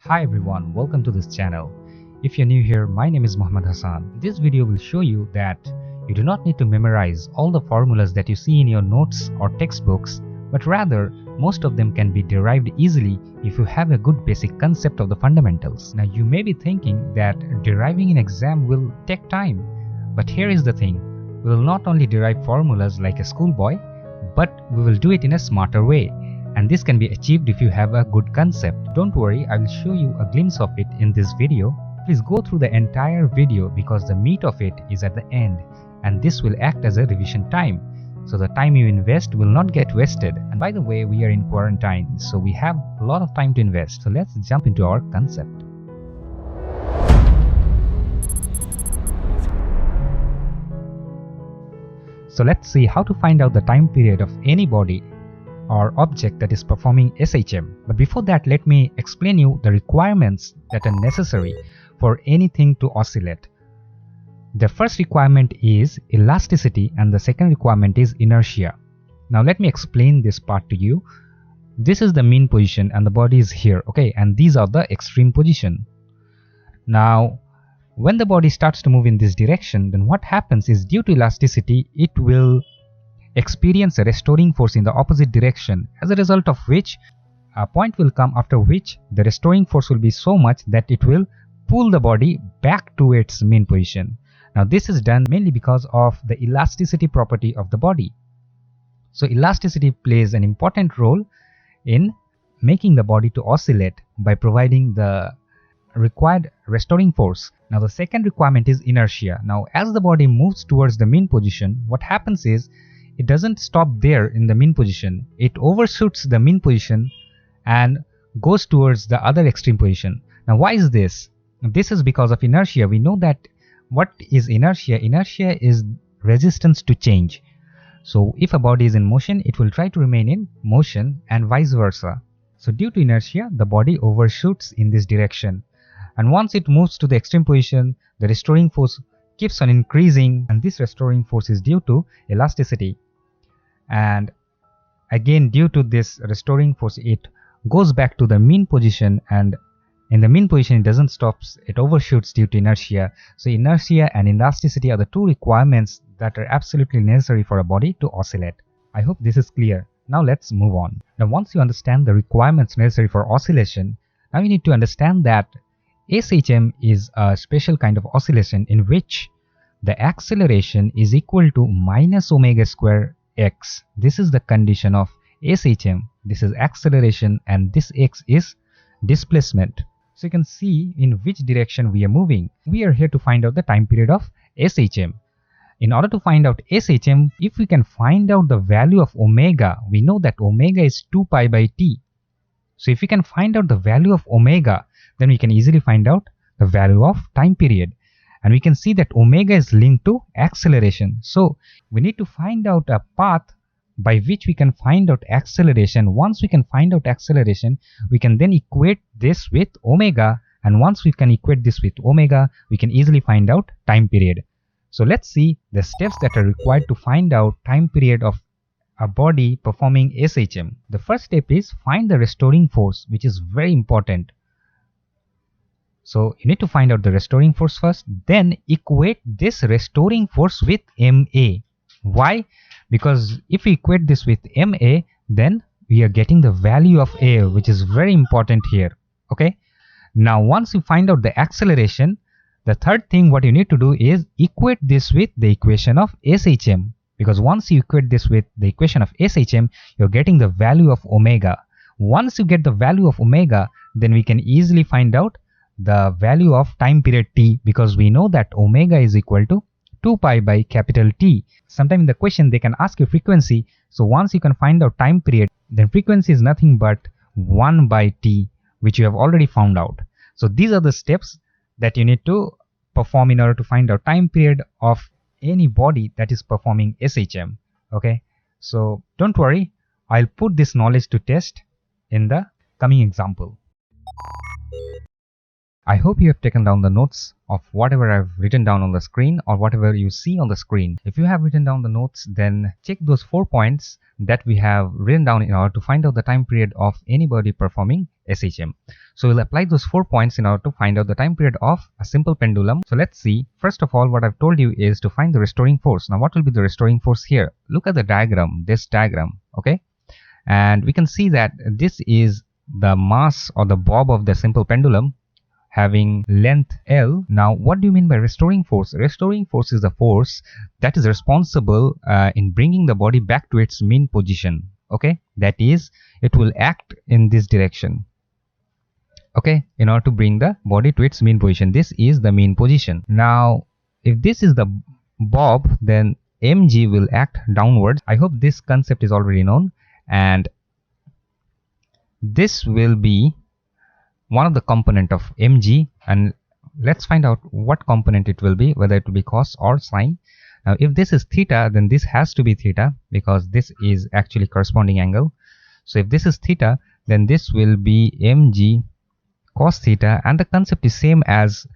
Hi everyone, welcome to this channel. If you're new here, my name is Hasan. This video will show you that you do not need to memorize all the formulas that you see in your notes or textbooks, but rather most of them can be derived easily if you have a good basic concept of the fundamentals. Now you may be thinking that deriving an exam will take time, but here is the thing. We will not only derive formulas like a schoolboy, but we will do it in a smarter way. And this can be achieved if you have a good concept. Don't worry, I will show you a glimpse of it in this video. Please go through the entire video because the meat of it is at the end, and this will act as a revision time. So the time you invest will not get wasted. And by the way, we are in quarantine, so we have a lot of time to invest. So let's jump into our concept. So let's see how to find out the time period of any body or object that is performing SHM. But before that, let me explain you the requirements that are necessary for anything to oscillate. The first requirement is elasticity and the second requirement is inertia. Now let me explain this part to you. This is the mean position and the body is here, okay, and these are the extreme position. Now when the body starts to move in this direction, then what happens is due to elasticity, it will experience a restoring force in the opposite direction, as a result of which a point will come after which the restoring force will be so much that it will pull the body back to its mean position. Now this is done mainly because of the elasticity property of the body. So elasticity plays an important role in making the body to oscillate by providing the required restoring force. Now the second requirement is inertia. Now as the body moves towards the mean position, what happens is it doesn't stop there in the mean position. It overshoots the mean position and goes towards the other extreme position. Now why is this? This is because of inertia. We know that what is inertia? Inertia is resistance to change. So if a body is in motion, it will try to remain in motion and vice versa. So due to inertia, the body overshoots in this direction. And once it moves to the extreme position, the restoring force keeps on increasing, and this restoring force is due to elasticity. And again, due to this restoring force, it goes back to the mean position, and in the mean position it doesn't stop, it overshoots due to inertia. So inertia and elasticity are the two requirements that are absolutely necessary for a body to oscillate. I hope this is clear. Now let's move on. Now once you understand the requirements necessary for oscillation, now you need to understand that SHM is a special kind of oscillation in which the acceleration is equal to minus omega square x. This is the condition of SHM. This is acceleration and this x is displacement. So you can see in which direction we are moving. We are here to find out the time period of SHM. In order to find out SHM, if we can find out the value of omega, we know that omega is 2 pi by t. So if we can find out the value of omega, then we can easily find out the value of time period. And we can see that omega is linked to acceleration. So we need to find out a path by which we can find out acceleration. Once we can find out acceleration, we can then equate this with omega. And once we can equate this with omega, we can easily find out time period. So let's see the steps that are required to find out time period of a body performing SHM. The first step is find the restoring force, which is very important. So you need to find out the restoring force first, then equate this restoring force with MA. Why? Because if we equate this with MA, then we are getting the value of A, which is very important here. Okay. Now once you find out the acceleration, the third thing what you need to do is equate this with the equation of SHM. Because once you equate this with the equation of SHM, you're getting the value of omega. Once you get the value of omega, then we can easily find out the value of time period t, because we know that omega is equal to 2 pi by capital T. Sometime in the question they can ask you frequency. So once you can find out time period, then frequency is nothing but 1 by t, which you have already found out. So these are the steps that you need to perform in order to find out time period of any body that is performing SHM. Okay, so don't worry, I'll put this knowledge to test in the coming example. I hope you have taken down the notes of whatever I've written down on the screen or whatever you see on the screen. If you have written down the notes, then check those 4 points that we have written down in order to find out the time period of anybody performing SHM. So we'll apply those 4 points in order to find out the time period of a simple pendulum. So let's see. First of all, what I've told you is to find the restoring force. Now what will be the restoring force here? Look at the diagram, this diagram, okay? And we can see that this is the mass or the bob of the simple pendulum having length L. Now what do you mean by restoring force? Restoring force is the force that is responsible in bringing the body back to its mean position, okay? That is, it will act in this direction, okay, in order to bring the body to its mean position. This is the mean position. Now if this is the bob, then mg will act downwards. I hope this concept is already known, and this will be one of the component of mg, and let's find out what component it will be, whether it will be cos or sine. Now if this is theta, then this has to be theta because this is actually corresponding angle. So if this is theta, then this will be mg cos theta, and the concept is same as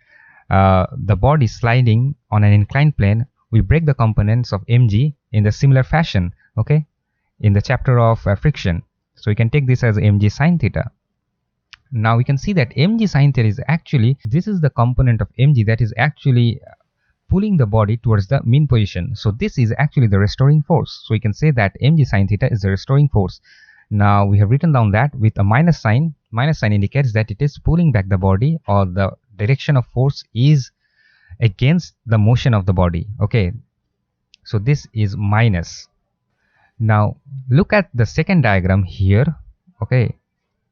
the body sliding on an inclined plane. We break the components of mg in the similar fashion, okay, in the chapter of friction. So we can take this as mg sine theta. Now we can see that mg sine theta is actually, this is the component of mg that is actually pulling the body towards the mean position. So this is actually the restoring force. So we can say that mg sine theta is the restoring force. Now we have written down that with a minus sign. Minus sign indicates that it is pulling back the body, or the direction of force is against the motion of the body, okay? So this is minus. Now look at the second diagram here, okay?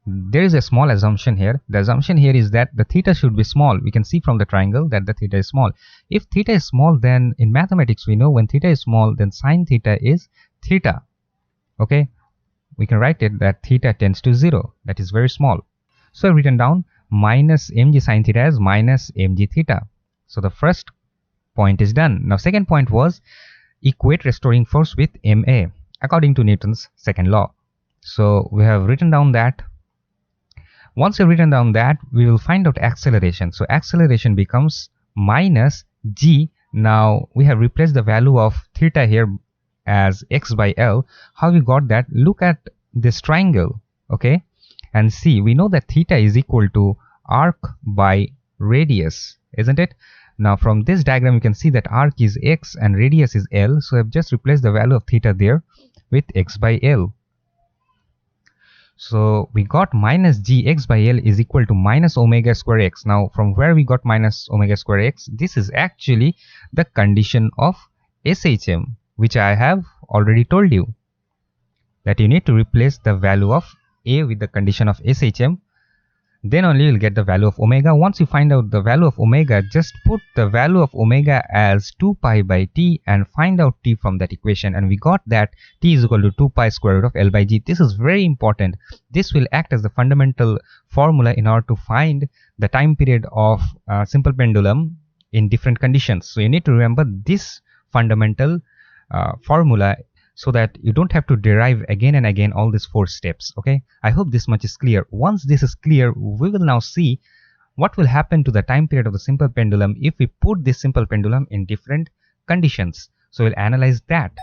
There is a small assumption here. The assumption here is that the theta should be small. We can see from the triangle that the theta is small. If theta is small, then in mathematics we know when theta is small, then sine theta is theta, okay? We can write it that theta tends to 0. That is very small. So I've written down minus mg sine theta as minus mg theta. So the first point is done. Now second point was equate restoring force with ma according to Newton's second law. So we have written down that. Once you've written down that, we will find out acceleration. So acceleration becomes minus g. Now we have replaced the value of theta here as x by L. How we got that? Look at this triangle, okay, and see, we know that theta is equal to arc by radius, isn't it? Now from this diagram you can see that arc is x and radius is L. So I've just replaced the value of theta there with x by L. So we got minus g x by L is equal to minus omega square x. Now from where we got minus omega square x? This is actually the condition of SHM, which I have already told you, that you need to replace the value of a with the condition of SHM. Then only you'll get the value of omega. Once you find out the value of omega, just put the value of omega as 2 pi by t and find out t from that equation, and we got that t is equal to 2 pi square root of L by g. This is very important. This will act as the fundamental formula in order to find the time period of simple pendulum in different conditions. So you need to remember this fundamental formula, so that you don't have to derive again and again all these 4 steps, okay? I hope this much is clear. Once this is clear, we will now see what will happen to the time period of the simple pendulum if we put this simple pendulum in different conditions. So we'll analyze that.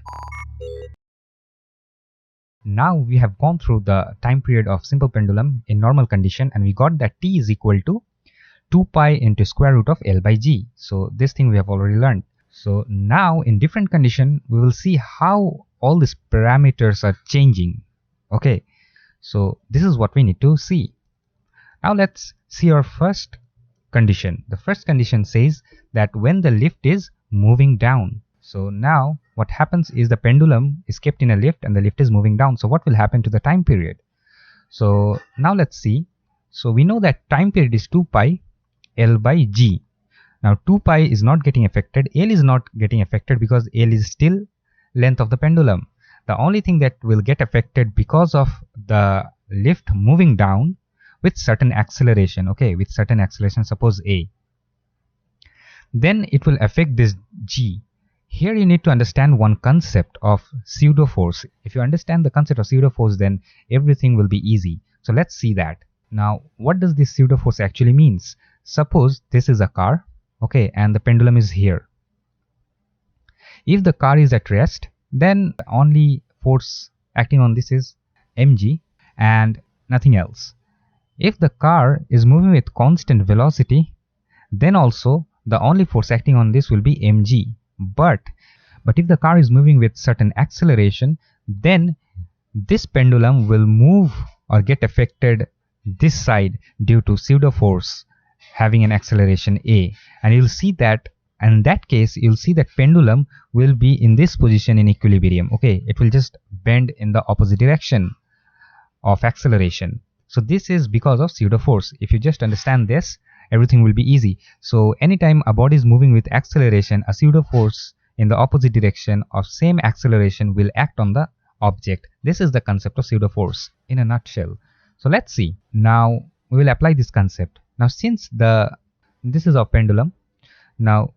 Now we have gone through the time period of simple pendulum in normal condition, and we got that t is equal to 2 pi into square root of L by g. So this thing we have already learned. So now in different condition, we will see how all these parameters are changing, okay? So this is what we need to see. Now let's see our first condition. The first condition says that when the lift is moving down. So now what happens is the pendulum is kept in a lift and the lift is moving down. So what will happen to the time period? So now let's see. So we know that time period is 2 pi L by g. Now 2 pi is not getting affected, L is not getting affected because L is still length of the pendulum. The only thing that will get affected because of the lift moving down with certain acceleration, okay, with certain acceleration, suppose a, then it will affect this g. Here you need to understand one concept of pseudo force. If you understand the concept of pseudo force, then everything will be easy. So let's see that. Now what does this pseudo force actually means? Suppose this is a car, okay, and the pendulum is here. If the car is at rest, then the only force acting on this is mg and nothing else. If the car is moving with constant velocity, then also the only force acting on this will be mg. But if the car is moving with certain acceleration, then this pendulum will move or get affected this side due to pseudo force having an acceleration a, and you'll see that in that case you'll see that pendulum will be in this position in equilibrium. Okay, it will just bend in the opposite direction of acceleration. So this is because of pseudo force. If you just understand this, everything will be easy. So anytime a body is moving with acceleration, a pseudo force in the opposite direction of same acceleration will act on the object. This is the concept of pseudo force in a nutshell. So let's see. Now we will apply this concept. Now since this is our pendulum, now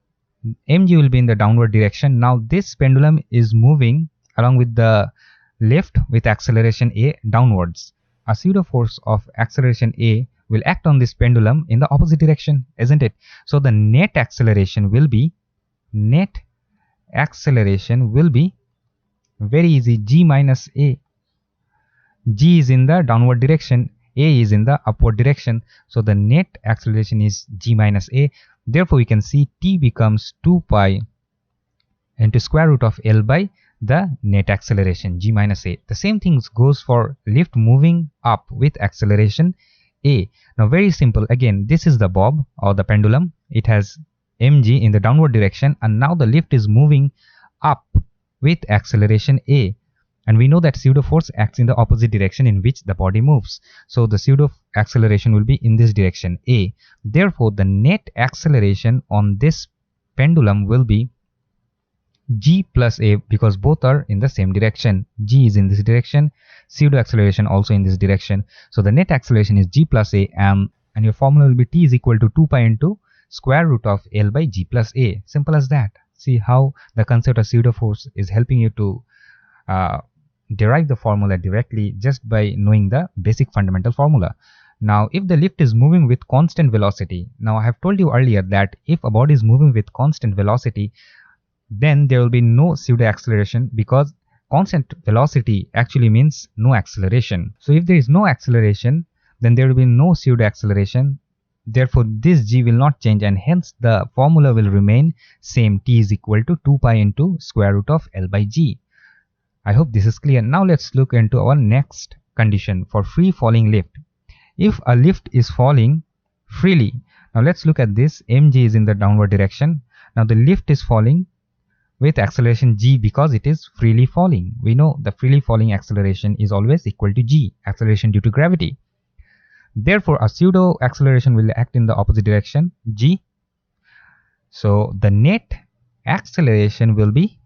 mg will be in the downward direction. Now this pendulum is moving along with the lift with acceleration a downwards. A pseudo force of acceleration a will act on this pendulum in the opposite direction, isn't it? So the net acceleration will be very easy, g minus a. G is in the downward direction, a is in the upward direction, so the net acceleration is g minus a. Therefore we can see t becomes 2 pi into square root of L by the net acceleration g minus a. The same thing goes for lift moving up with acceleration a. Now very simple, again this is the bob or the pendulum. It has mg in the downward direction, and now the lift is moving up with acceleration a, and we know that pseudo force acts in the opposite direction in which the body moves. So the pseudo acceleration will be in this direction a. Therefore the net acceleration on this pendulum will be g plus a, because both are in the same direction. G is in this direction, pseudo acceleration also in this direction. So the net acceleration is g plus a, and your formula will be t is equal to 2 pi into square root of L by g plus a. Simple as that. See how the concept of pseudo force is helping you to derive the formula directly just by knowing the basic fundamental formula. Now if the lift is moving with constant velocity, now I have told you earlier that if a body is moving with constant velocity, then there will be no pseudo acceleration, because constant velocity actually means no acceleration. So if there is no acceleration, then there will be no pseudo acceleration. Therefore this g will not change, and hence the formula will remain same, t is equal to 2 pi into square root of L by g. I hope this is clear. Now let's look into our next condition for free falling lift. If a lift is falling freely, now let's look at this. mg is in the downward direction. Now the lift is falling with acceleration g because it is freely falling. We know the freely falling acceleration is always equal to g, acceleration due to gravity. Therefore a pseudo acceleration will act in the opposite direction, g. So the net acceleration will be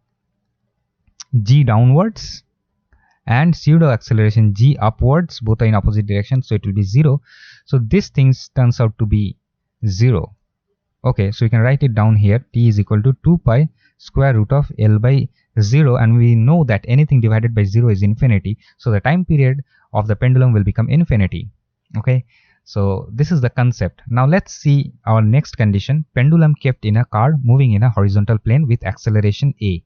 g downwards and pseudo acceleration g upwards, both are in opposite direction, so it will be 0. So this thing turns out to be 0. Okay, so you can write it down here. T is equal to 2 pi square root of L by 0, and we know that anything divided by 0 is infinity, so the time period of the pendulum will become infinity. Okay, so this is the concept. Now let's see our next condition. Pendulum kept in a car moving in a horizontal plane with acceleration a.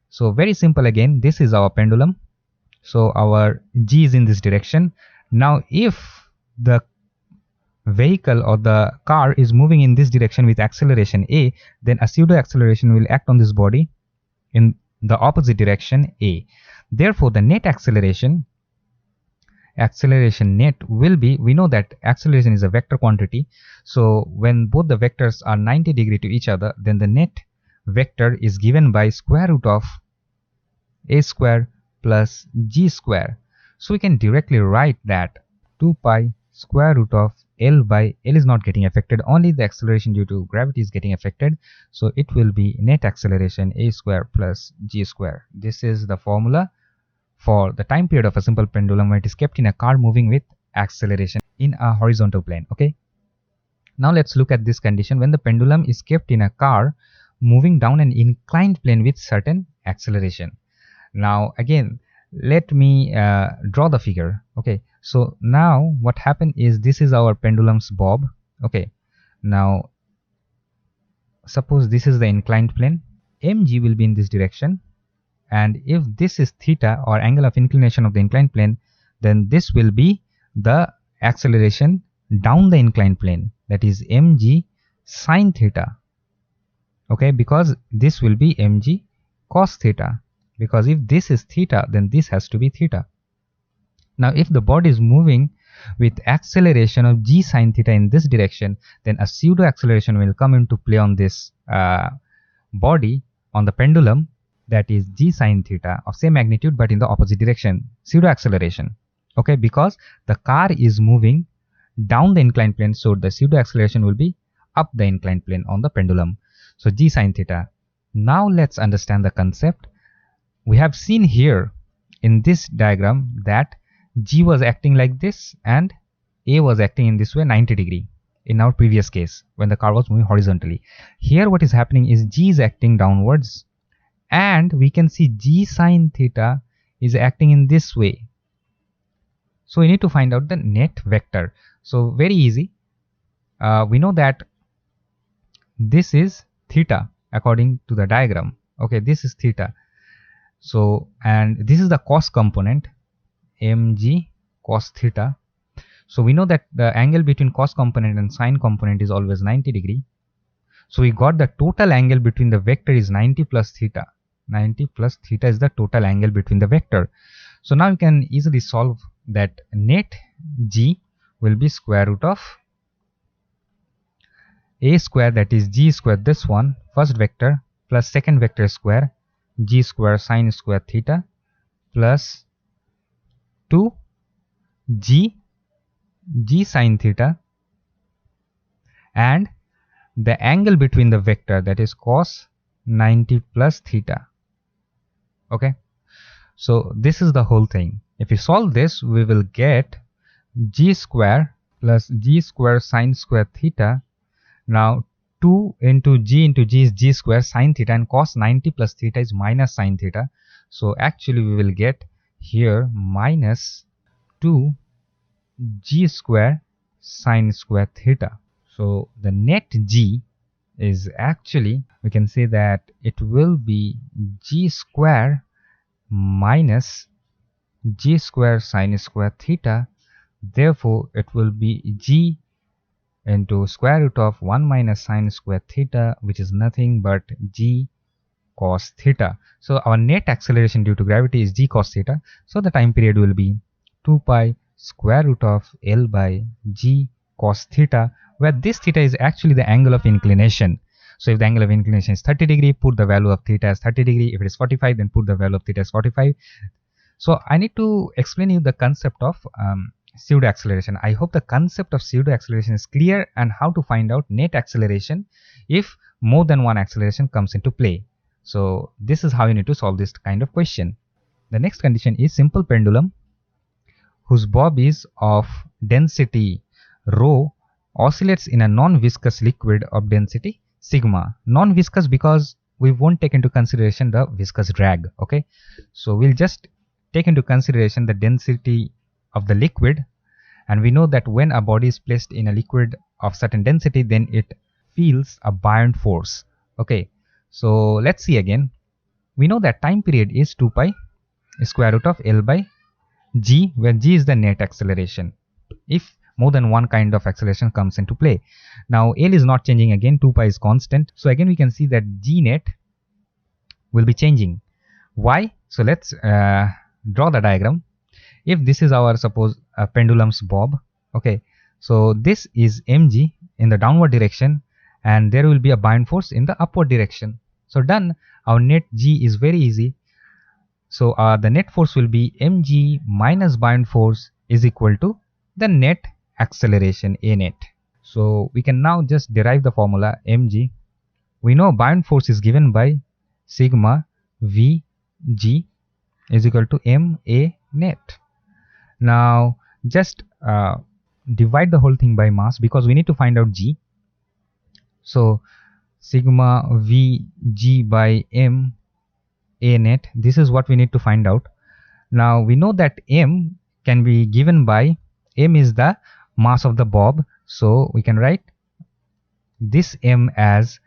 So very simple, again this is our pendulum, so our g is in this direction. Now if the vehicle or the car is moving in this direction with acceleration a, then a pseudo acceleration will act on this body in the opposite direction a. Therefore the net acceleration net will be, we know that acceleration is a vector quantity, so when both the vectors are 90 degrees to each other, then the net vector is given by square root of a square plus g square. So we can directly write that 2 pi square root of L by L is not getting affected, only the acceleration due to gravity is getting affected, so it will be net acceleration a square plus g square. This is the formula for the time period of a simple pendulum when it is kept in a car moving with acceleration in a horizontal plane. Okay, now let's look at this condition when the pendulum is kept in a car moving down an inclined plane with certain acceleration. Now again let me draw the figure. Okay, so now what happened is, this is our pendulum's bob. Okay, Now suppose this is the inclined plane, mg will be in this direction, and if this is theta or angle of inclination of the inclined plane, then this will be the acceleration down the inclined plane, that is mg sine theta. Okay, because this will be mg cos theta, because if this is theta, then this has to be theta. Now if the body is moving with acceleration of g sine theta in this direction, then a pseudo acceleration will come into play on this body, on the pendulum, that is g sine theta of same magnitude but in the opposite direction, pseudo acceleration. Okay, because the car is moving down the inclined plane, so the pseudo acceleration will be up the inclined plane on the pendulum. So g sine theta. Now let's understand the concept. We have seen here in this diagram that g was acting like this and a was acting in this way, 90 degree, in our previous case when the car was moving horizontally. Here what is happening is g is acting downwards, and we can see g sine theta is acting in this way. So we need to find out the net vector. So very easy. We know that this is theta according to the diagram. Okay, this is theta. So, and this is the cos component, mg cos theta. So we know that the angle between cos component and sine component is always 90 degree. So we got the total angle between the vector is 90 plus theta. 90 plus theta is the total angle between the vector. So now you can easily solve that net g will be square root of a square, that is g square, this one, first vector, plus second vector square, g square sine square theta, plus 2 g sine theta, and the angle between the vector, that is cos 90 plus theta. Okay, so this is the whole thing. If we solve this, we will get g square plus g square sine square theta. Now 2 into g is g square sine theta, and cos 90 plus theta is minus sine theta. So actually we will get here minus 2 g square sine square theta. So the net g is actually, we can say that it will be g square minus g square sine square theta. Therefore it will be g into square root of 1 minus sine square theta, which is nothing but g cos theta. So our net acceleration due to gravity is g cos theta. So the time period will be 2 pi square root of L by g cos theta, where this theta is actually the angle of inclination. So if the angle of inclination is 30 degree, put the value of theta as 30 degree. If it is 45, then put the value of theta as 45. So I need to explain you the concept of pseudo acceleration. I hope the concept of pseudo acceleration is clear, and how to find out net acceleration if more than one acceleration comes into play. So this is how you need to solve this kind of question. The next condition is simple pendulum whose bob is of density rho oscillates in a non-viscous liquid of density sigma. Non-viscous because we won't take into consideration the viscous drag. Okay, so we'll just take into consideration the density of the liquid, and we know that when a body is placed in a liquid of certain density, then it feels a buoyant force. Okay, so let's see again. We know that time period is 2 pi square root of L by g, where g is the net acceleration if more than one kind of acceleration comes into play. Now L is not changing again, 2 pi is constant. So again we can see that g net will be changing. Why? So let's draw the diagram. If this is our, suppose, pendulum's bob, okay, so this is mg in the downward direction, and there will be a buoyant force in the upward direction. So done. Our net g is very easy. So the net force will be mg minus buoyant force is equal to the net acceleration, a net. So we can now just derive the formula mg. We know buoyant force is given by sigma vg is equal to ma net. Now just divide the whole thing by mass, because we need to find out g. So sigma vg by m a net, this is what we need to find out. Now we know that m can be given by, m is the mass of the bob, so we can write this m as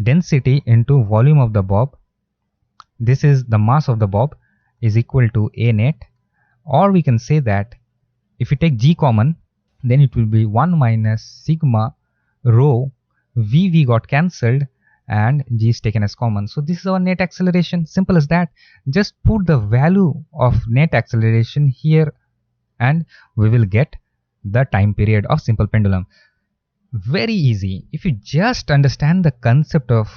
density into volume of the bulb. This is the mass of the bulb is equal to A net, or we can say that if you take g common, then it will be 1 minus sigma rho v got cancelled and g is taken as common. So this is our net acceleration. Simple as that. Just put the value of net acceleration here and we will get the time period of simple pendulum. Very easy. If you just understand the concept of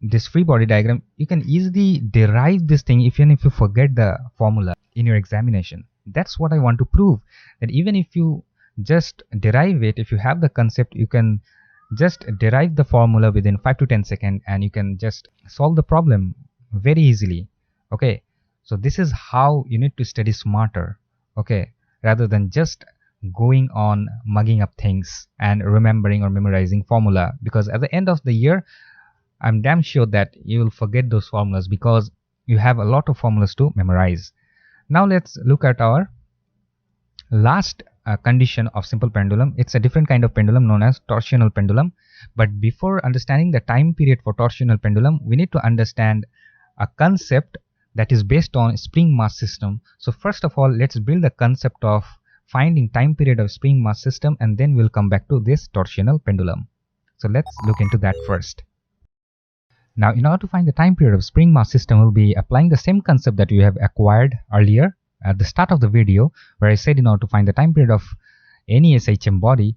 this free body diagram, you can easily derive this thing even if you forget the formula in your examination. That's what I want to prove, that even if you just derive it, if you have the concept, you can just derive the formula within 5 to 10 seconds and you can just solve the problem very easily. Okay, so this is how you need to study smarter, okay, rather than just going on mugging up things and remembering or memorizing formula, because at the end of the year I'm damn sure that you will forget those formulas because you have a lot of formulas to memorize. Now let's look at our last condition of simple pendulum. It's a different kind of pendulum known as torsional pendulum. But before understanding the time period for torsional pendulum, we need to understand a concept that is based on spring mass system. So first of all, let's build the concept of finding time period of spring mass system, and then we'll come back to this torsional pendulum. So let's look into that first. Now, in order to find the time period of spring mass system, we'll be applying the same concept that we have acquired earlier at the start of the video, where I said in order to find the time period of any SHM body,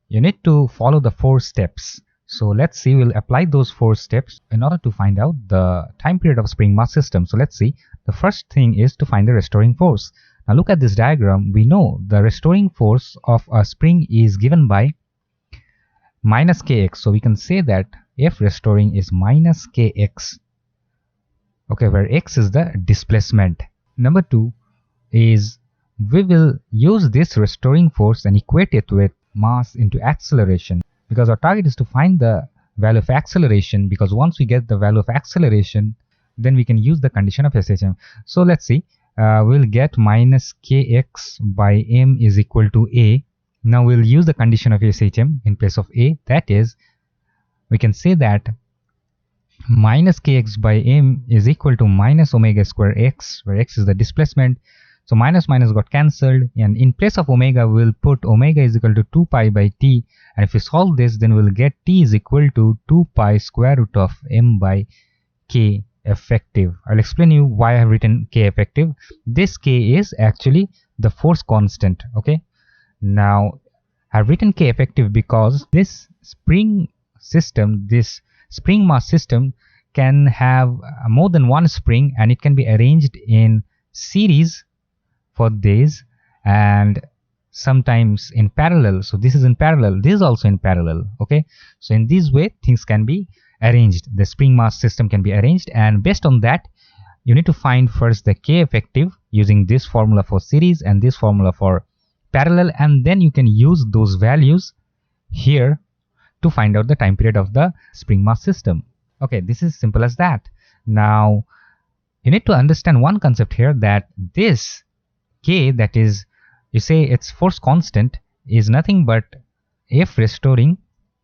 you need to follow the 4 steps. So let's see, we'll apply those 4 steps in order to find out the time period of spring mass system. So let's see, the first thing is to find the restoring force. Now look at this diagram. We know the restoring force of a spring is given by minus kx. So we can say that F restoring is minus kx, okay, where x is the displacement. Number 2 is we will use this restoring force and equate it with mass into acceleration, because our target is to find the value of acceleration, because once we get the value of acceleration, then we can use the condition of SHM. So let's see, we'll get minus kx by m is equal to a. Now we'll use the condition of SHM in place of a, that is, we can say that minus kx by m is equal to minus omega square x, where x is the displacement. So minus minus got cancelled, and in place of omega we'll put omega is equal to 2 pi by t, and if we solve this, then we'll get t is equal to 2 pi square root of m by k effective. I'll explain you why I have written k effective. This k is actually the force constant. Okay, now I've written k effective because this spring system, this spring mass system, can have more than one spring, and it can be arranged in series for this and sometimes in parallel. So this is in parallel, this is also in parallel. Okay, so in this way things can be arranged, the spring mass system can be arranged, and based on that you need to find first the k effective using this formula for series and this formula for parallel, and then you can use those values here to find out the time period of the spring mass system. Okay, this is simple as that. Now you need to understand one concept here, that this k, that is, you say its force constant, is nothing but F restoring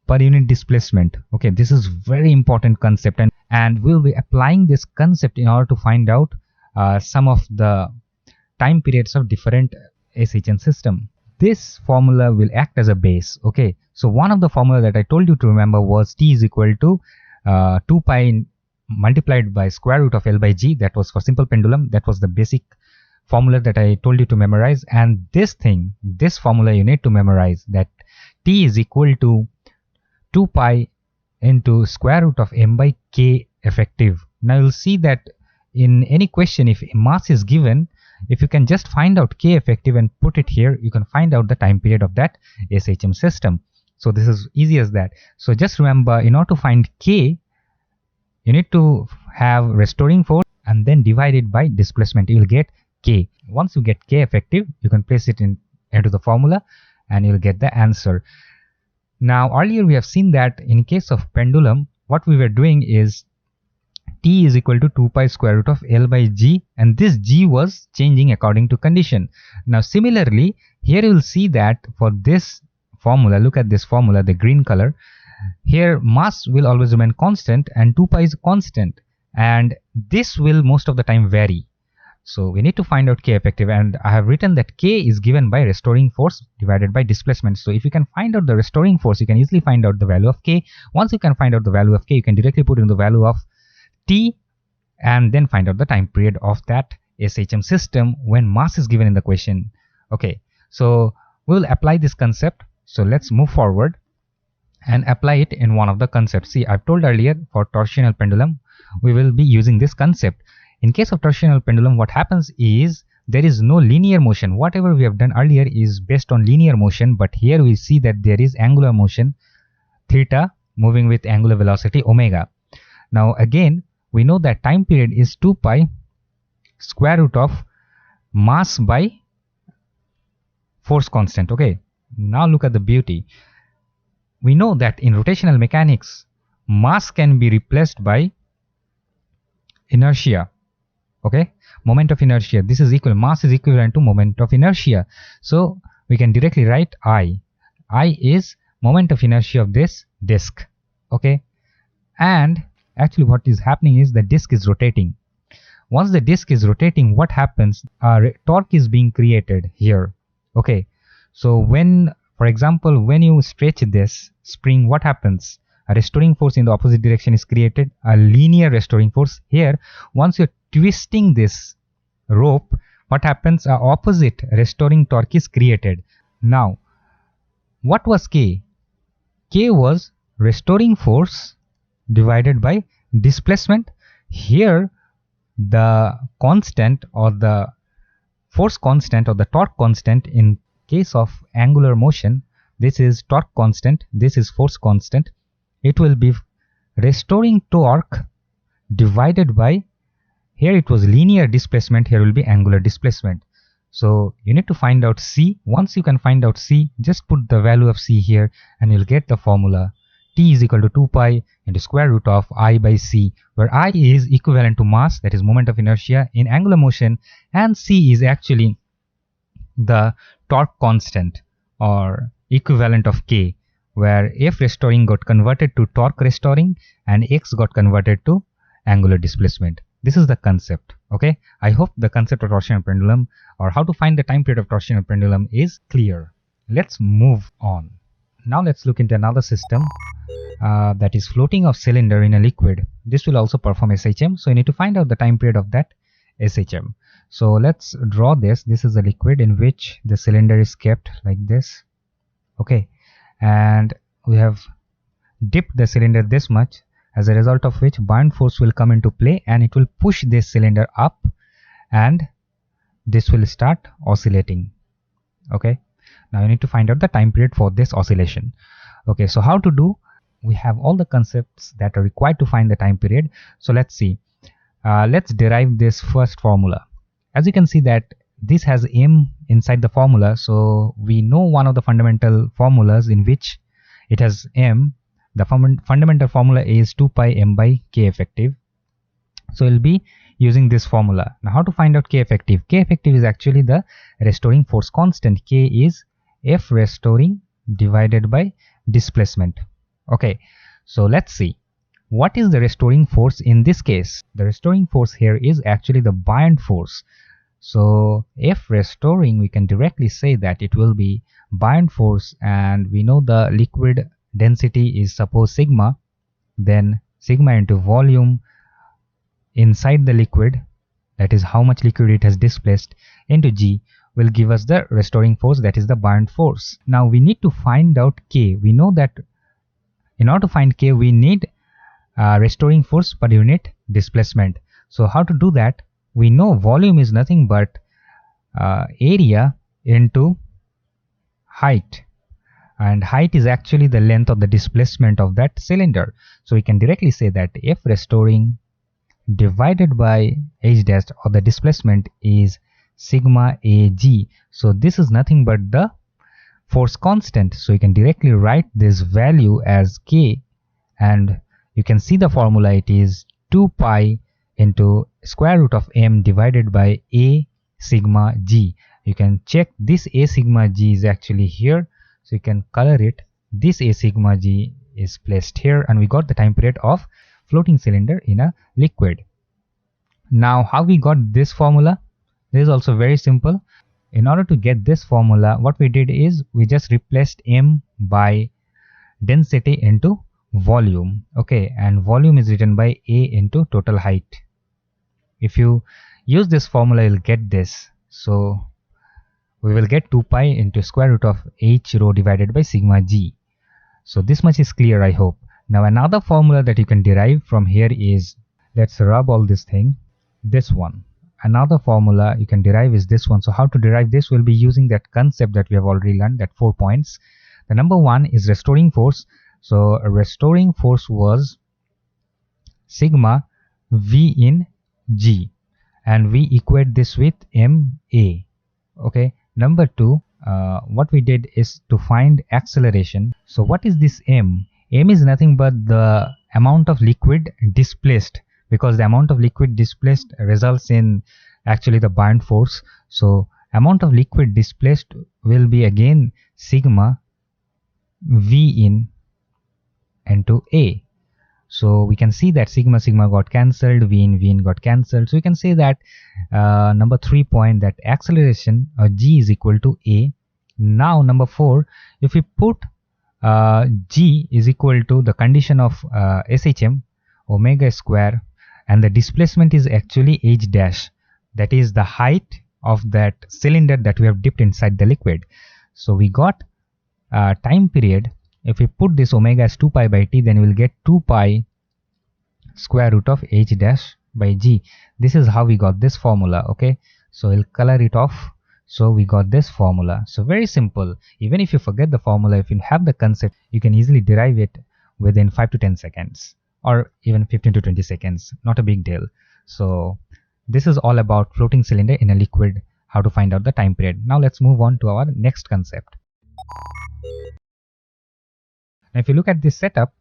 per unit displacement. Okay, this is very important concept, and we'll be applying this concept in order to find out some of the time periods of different SHM system. This formula will act as a base. Okay, so one of the formula that I told you to remember was t is equal to 2 pi multiplied by square root of L by G. That was for simple pendulum. That was the basic formula that I told you to memorize, and this formula you need to memorize, that t is equal to 2 pi into square root of m by k effective. Now you'll see that in any question, if mass is given, if you can just find out k effective and put it here, you can find out the time period of that SHM system. So this is easy as that. So just remember, in order to find k, you need to have restoring force and then divide it by displacement. You will get k. Once you get k effective, you can place it into the formula and you'll get the answer. Now earlier we have seen that in case of pendulum, what we were doing is t is equal to 2 pi square root of L by G, and this G was changing according to condition. Now similarly, here you will see that for this formula, look at this formula, the green color, Here mass will always remain constant and 2 pi is constant, and this will most of the time vary. So we need to find out K effective, and I have written that K is given by restoring force divided by displacement. So if you can find out the restoring force, you can easily find out the value of K. Once you can find out the value of K, you can directly put in the value of T and then find out the time period of that SHM system when mass is given in the question. Okay, so we will apply this concept. So let's move forward and apply it in one of the concepts. See, I've told earlier for torsional pendulum, we will be using this concept. In case of torsional pendulum, what happens is there is no linear motion. Whatever we have done earlier is based on linear motion, but here we see that there is angular motion, theta, moving with angular velocity omega. Now again, we know that time period is 2 pi square root of mass by force constant. Okay, now look at the beauty. We know that in rotational mechanics, mass can be replaced by inertia. Okay, moment of inertia. This is equal, mass is equivalent to moment of inertia. So we can directly write I. I is moment of inertia of this disc. Okay, and actually what is happening is the disc is rotating. Once the disc is rotating, what happens? Torque is being created here. Okay, so when, for example, when you stretch this spring, what happens? A restoring force in the opposite direction is created, a linear restoring force. Here, once you're twisting this rope, what happens? A opposite restoring torque is created. Now, what was K? K was restoring force divided by displacement. Here, the constant or the force constant or the torque constant in case of angular motion, this is torque constant, this is force constant. It will be restoring torque divided by, here it was linear displacement, here will be angular displacement. So you need to find out C. Once you can find out C, just put the value of C here and you'll get the formula. T is equal to 2 pi into square root of I by C, where I is equivalent to mass, that is moment of inertia in angular motion, and C is actually the torque constant or equivalent of K, where F restoring got converted to torque restoring and X got converted to angular displacement. This is the concept. Okay, I hope the concept of torsional pendulum or how to find the time period of torsional pendulum is clear. Let's move on. Now let's look into another system that is floating of cylinder in a liquid. This will also perform SHM, so you need to find out the time period of that SHM. So let's draw this. This is a liquid in which the cylinder is kept like this. Okay, and we have dipped the cylinder this much, as a result of which buoyant force will come into play and it will push this cylinder up and this will start oscillating. Okay, now you need to find out the time period for this oscillation. Okay, so how to do? We have all the concepts that are required to find the time period. So let's see. Let's derive this first formula. As you can see that this has m inside the formula, so we know one of the fundamental formulas in which it has m. The fundamental formula is 2 pi m by K effective. So we'll be using this formula. Now how to find out K effective? K effective is actually the restoring force constant. K is F restoring divided by displacement. Okay, so let's see. What is the restoring force in this case? The restoring force here is actually the buoyant force. So F restoring, we can directly say that it will be buoyant force, and we know the liquid density is suppose sigma, then sigma into volume inside the liquid, that is how much liquid it has displaced, into G will give us the restoring force, that is the buoyant force. Now we need to find out K. We know that in order to find K, we need restoring force per unit displacement. So how to do that? We know volume is nothing but area into height, and height is actually the length of the displacement of that cylinder. So we can directly say that F restoring divided by h dash, or the displacement, is sigma Ag. So this is nothing but the force constant. So you can directly write this value as K, and you can see the formula. It is 2 pi into square root of m divided by A sigma G. You can check this A sigma G is actually here, so you can color it. This A sigma G is placed here, and we got the time period of floating cylinder in a liquid. Now, how we got this formula? This is also very simple. In order to get this formula, what we did is we just replaced m by density into volume. Okay, and volume is written by A into total height. If you use this formula, you'll get this. So we will get 2 pi into square root of h rho divided by sigma g. So this much is clear, I hope. Now another formula that you can derive from here is, let's rub all this thing, this one. Another formula you can derive is this one. So how to derive this? We'll be using that concept that we have already learned, that 4 points. The number one is restoring force. So a restoring force was sigma v in g, and we equate this with ma. Okay. Number two, what we did is to find acceleration. So what is this m? M is nothing but the amount of liquid displaced, because the amount of liquid displaced results in actually the buoyant force. So amount of liquid displaced will be again sigma v in into a. So we can see that sigma got cancelled, v in got cancelled. So we can say that number 3 point, that acceleration g is equal to a. Now number 4, if we put g is equal to the condition of SHM omega square, and the displacement is actually h dash, that is the height of that cylinder that we have dipped inside the liquid. So we got time period. If we put this omega as 2 pi by t, then we will get 2 pi square root of h dash by g. This is how we got this formula. Okay, so we'll color it off. So we got this formula. So very simple. Even if you forget the formula, if you have the concept, you can easily derive it within 5 to 10 seconds or even 15 to 20 seconds. Not a big deal. So this is all about floating cylinder in a liquid, how to find out the time period. Now let's move on to our next concept. Now if you look at this setup,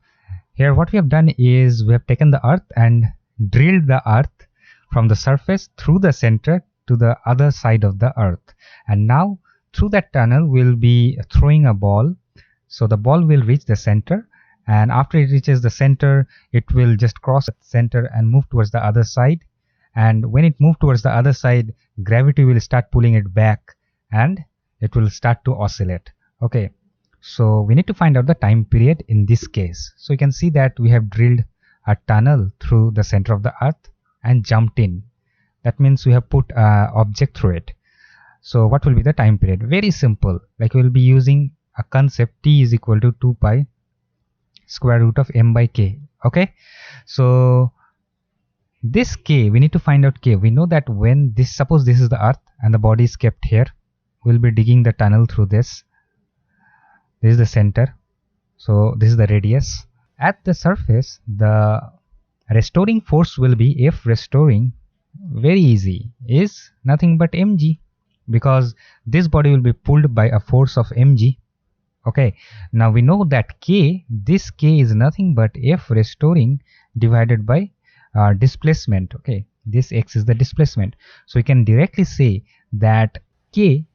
here what we have done is we have taken the earth and drilled the earth from the surface through the center to the other side of the earth, and now through that tunnel we'll be throwing a ball. So the ball will reach the center, and after it reaches the center, it will just cross the center and move towards the other side. And when it moves towards the other side, gravity will start pulling it back and it will start to oscillate. Okay, so we need to find out the time period in this case. So you can see that we have drilled a tunnel through the center of the earth and jumped in. That means we have put an object through it. So what will be the time period? Very simple. Like we will be using a concept t is equal to 2 pi square root of m by k. Okay, so this k, we need to find out k. We know that when this, suppose this is the earth and the body is kept here, we'll be digging the tunnel through this. This is the center. So this is the radius. At the surface, the restoring force will be, if restoring, very easy, is nothing but mg, because this body will be pulled by a force of mg. Okay, now we know that k, this k is nothing but f restoring divided by displacement. Okay, this x is the displacement. So we can directly say that k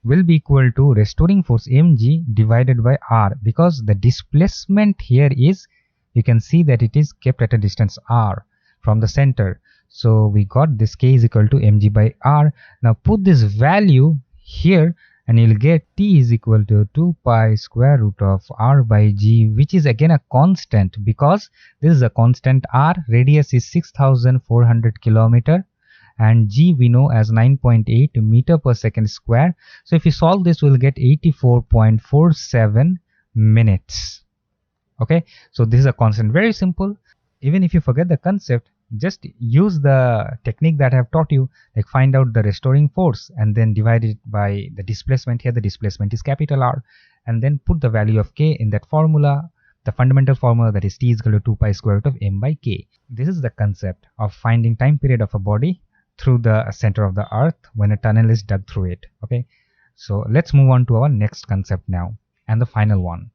will be equal to restoring force mg divided by r, because the displacement here is, you can see that it is kept at a distance r from the center. So we got this k is equal to mg by r. Now put this value here and you'll get t is equal to 2 pi square root of r by g, which is again a constant, because this is a constant. R radius is 6400 kilometer and g we know as 9.8 meter per second square. So if you solve this, we'll get 84.47 minutes. Okay, so this is a constant. Very simple. Even if you forget the concept, just use the technique that I have taught you, like find out the restoring force and then divide it by the displacement. Here the displacement is capital R, and then put the value of k in that formula, the fundamental formula, that is t is equal to 2 pi square root of m by k. This is the concept of finding time period of a body through the center of the earth when a tunnel is dug through it. Okay, so let's move on to our next concept now, and the final one.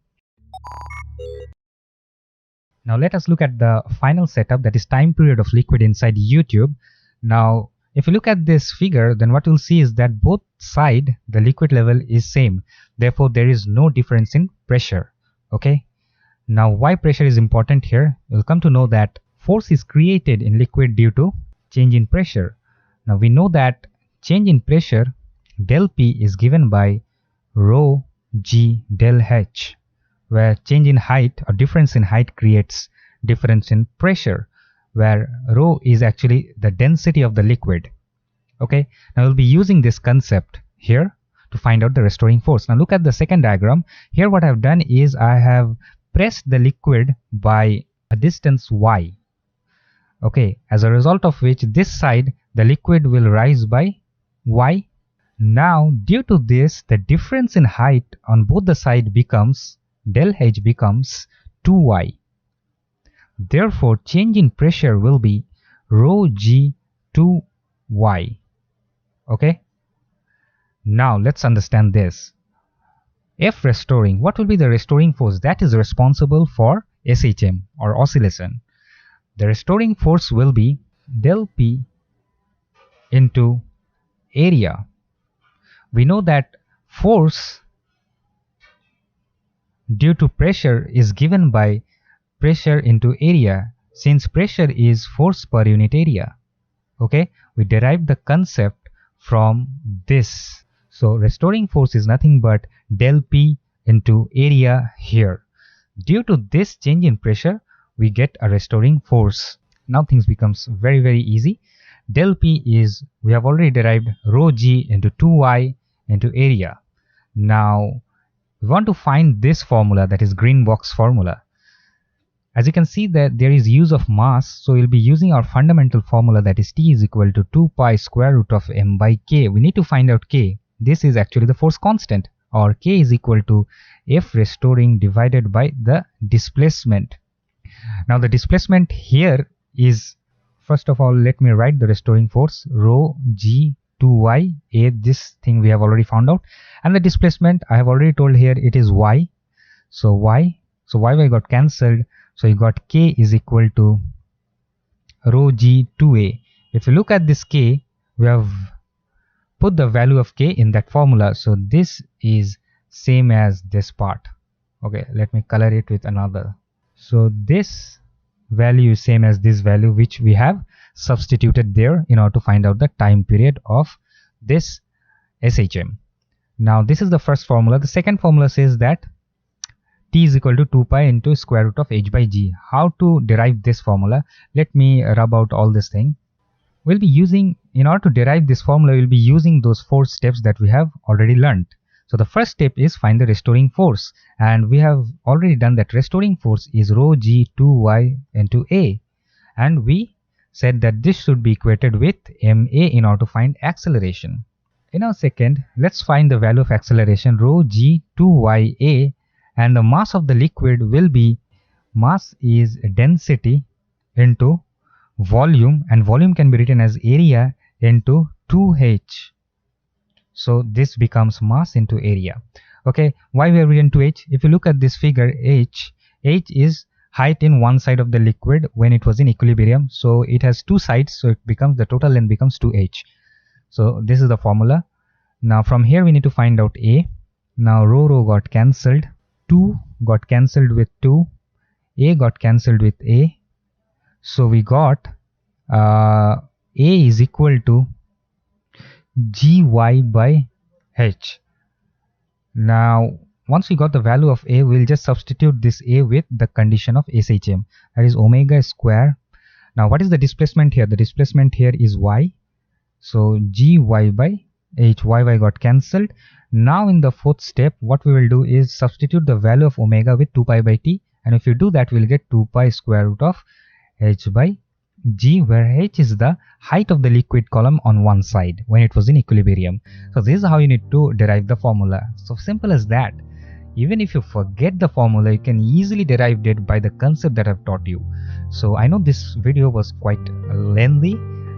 Now let us look at the final setup, that is time period of liquid inside U-tube. Now if you look at this figure, then what you'll see is that both side the liquid level is same, therefore there is no difference in pressure. Okay, Now, why pressure is important here? You'll come to know that force is created in liquid due to change in pressure. Now, we know that change in pressure del P is given by rho G del H, where change in height or difference in height creates difference in pressure, where rho is actually the density of the liquid. Okay, now we'll be using this concept here to find out the restoring force. Now look at the second diagram. Here what I've done is I have pressed the liquid by a distance y. Okay, as a result of which this side the liquid will rise by y. Now due to this, the difference in height on both the side becomes del H becomes 2y. Therefore change in pressure will be rho G 2y. Okay, now let's understand this. F restoring, what will be the restoring force that is responsible for SHM or oscillation? The restoring force will be del P into area. We know that force due to pressure is given by pressure into area, since pressure is force per unit area. Okay, we derived the concept from this. So restoring force is nothing but del P into area here. Due to this change in pressure, we get a restoring force. Now things becomes very easy. Del P is, we have already derived rho G into 2y into area. Now we want to find this formula, that is green box formula. As you can see that there is use of mass, so we'll be using our fundamental formula, that is T is equal to 2 pi square root of m by k. We need to find out k. This is actually the force constant, or k is equal to F restoring divided by the displacement. Now the displacement here is, first of all let me write the restoring force, rho G 2y, a, this thing we have already found out, and the displacement I have already told here it is y. So y got cancelled. So you got k is equal to rho G 2a. If you look at this k, we have put the value of k in that formula. So this is same as this part. Okay, let me color it with another. So this value is same as this value which we have substituted there in order to find out the time period of this SHM. Now this is the first formula. The second formula says that T is equal to 2 pi into square root of h by g. How to derive this formula? Let me rub out all this thing. We'll be using, in order to derive this formula, we'll be using those 4 steps that we have already learned. So the first step is find the restoring force, and we have already done that. Restoring force is rho G 2y into a, and we said that this should be equated with ma in order to find acceleration. In our second, let's find the value of acceleration, rho G 2y a, and the mass of the liquid will be, mass is density into volume, and volume can be written as area into 2h. So this becomes mass into area. Okay, why we have written 2h? If you look at this figure, h is height in one side of the liquid when it was in equilibrium, so it has 2 sides, so it becomes, the total length becomes 2h. So this is the formula. Now from here we need to find out a. Now rho got cancelled, 2 got cancelled with 2, a got cancelled with a, so we got a is equal to gy by h. Now once we got the value of a, we'll just substitute this a with the condition of SHM, that is omega square. Now what is the displacement here? The displacement here is y, so gy by h. Y got cancelled. Now in the fourth step, what we will do is substitute the value of omega with 2 pi by t, and if you do that, we'll get 2 pi square root of h by g, where h is the height of the liquid column on one side when it was in equilibrium. So this is how you need to derive the formula. So simple as that. Even if you forget the formula, you can easily derive it by the concept that I've taught you. So I know this video was quite lengthy,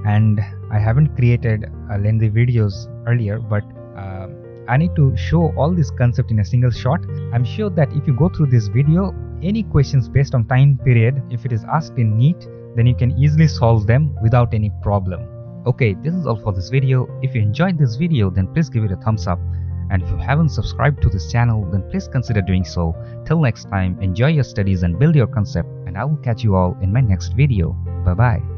and I haven't created lengthy videos earlier, but I need to show all this concept in a single shot. I'm sure that if you go through this video, any questions based on time period, if it is asked in NEET, then you can easily solve them without any problem. Okay, this is all for this video. If you enjoyed this video, then please give it a thumbs up. And if you haven't subscribed to this channel, then please consider doing so. Till next time, enjoy your studies and build your concept, and I will catch you all in my next video. Bye bye.